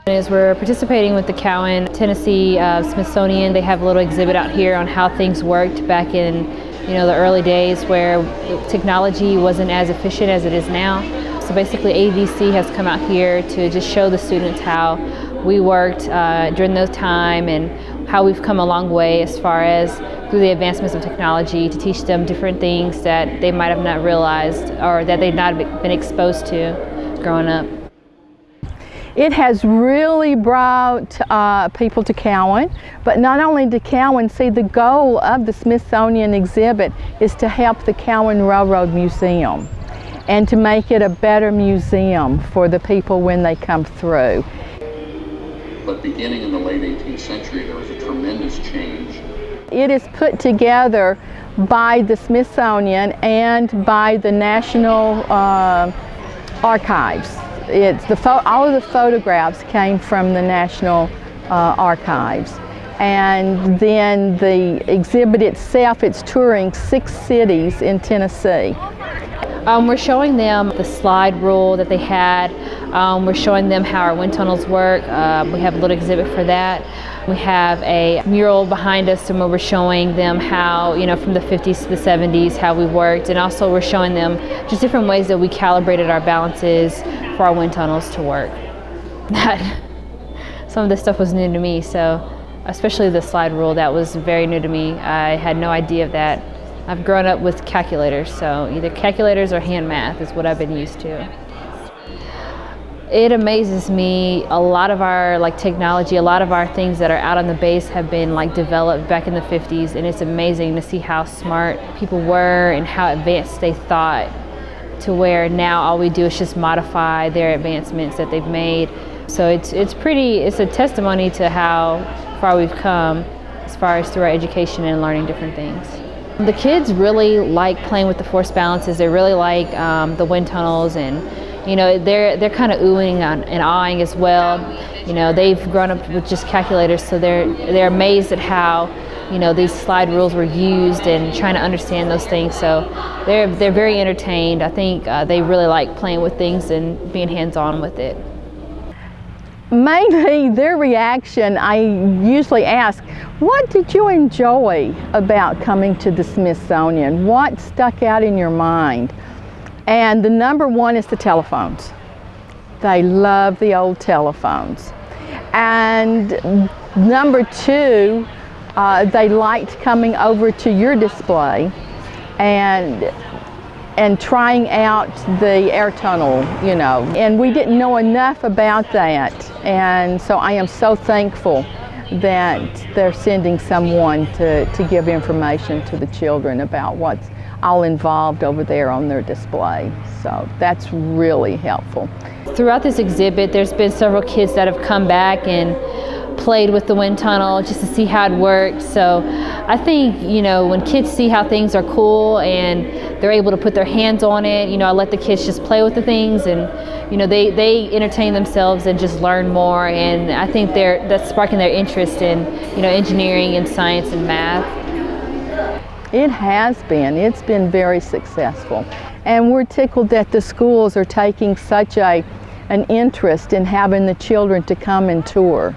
As we're participating with the Cowan, Tennessee Smithsonian, they have a little exhibit out here on how things worked back in the early days where technology wasn't as efficient as it is now. So basically AEDC has come out here to just show the students how we worked during those time and how we've come a long way as far as through the advancements of technology to teach them different things that they might have not realized or that they've not been exposed to growing up. It has really brought people to Cowan, but not only to Cowan. See, the goal of the Smithsonian exhibit is to help the Cowan Railroad Museum and to make it a better museum for the people when they come through. But beginning in the late 18th century, there was a tremendous change. It is put together by the Smithsonian and by the National Archives. All of the photographs came from the National Archives. And then the exhibit itself, it's touring 6 cities in Tennessee. We're showing them the slide rule that they had. We're showing them how our wind tunnels work. We have a little exhibit for that. We have a mural behind us and where we're showing them how, from the 50s to the 70s, how we worked. And also we're showing them just different ways that we calibrated our balances for our wind tunnels to work. Some of this stuff was new to me, so especially the slide rule, that was very new to me. I had no idea of that. I've grown up with calculators, so either calculators or hand math is what I've been used to. It amazes me, a lot of our technology, a lot of our things that are out on the base have been developed back in the 50s, and it's amazing to see how smart people were and how advanced they thought, to where now all we do is just modify their advancements that they've made. So it's a testimony to how far we've come as far as through our education and learning different things. The kids really like playing with the force balances. They really like the wind tunnels, and they're kind of oohing and awing as well. They've grown up with just calculators, so they're amazed at how these slide rules were used and trying to understand those things. So they're very entertained. I think they really like playing with things and being hands-on with it. Mainly their reaction, I usually ask, what did you enjoy about coming to the Smithsonian? What stuck out in your mind? And the number one is the telephones. They love the old telephones. And number two, they liked coming over to your display and trying out the air tunnel, and we didn't know enough about that. And so I am so thankful that they're sending someone to give information to the children about what's all involved over there on their display. So that's really helpful. Throughout this exhibit, there's been several kids that have come back and played with the wind tunnel just to see how it worked. So I think, when kids see how things are cool and they're able to put their hands on it, I let the kids just play with the things, and they entertain themselves and just learn more. And I think that's sparking their interest in engineering and science and math. It has been. It's been very successful. And we're tickled that the schools are taking such an interest in having the children to come and tour.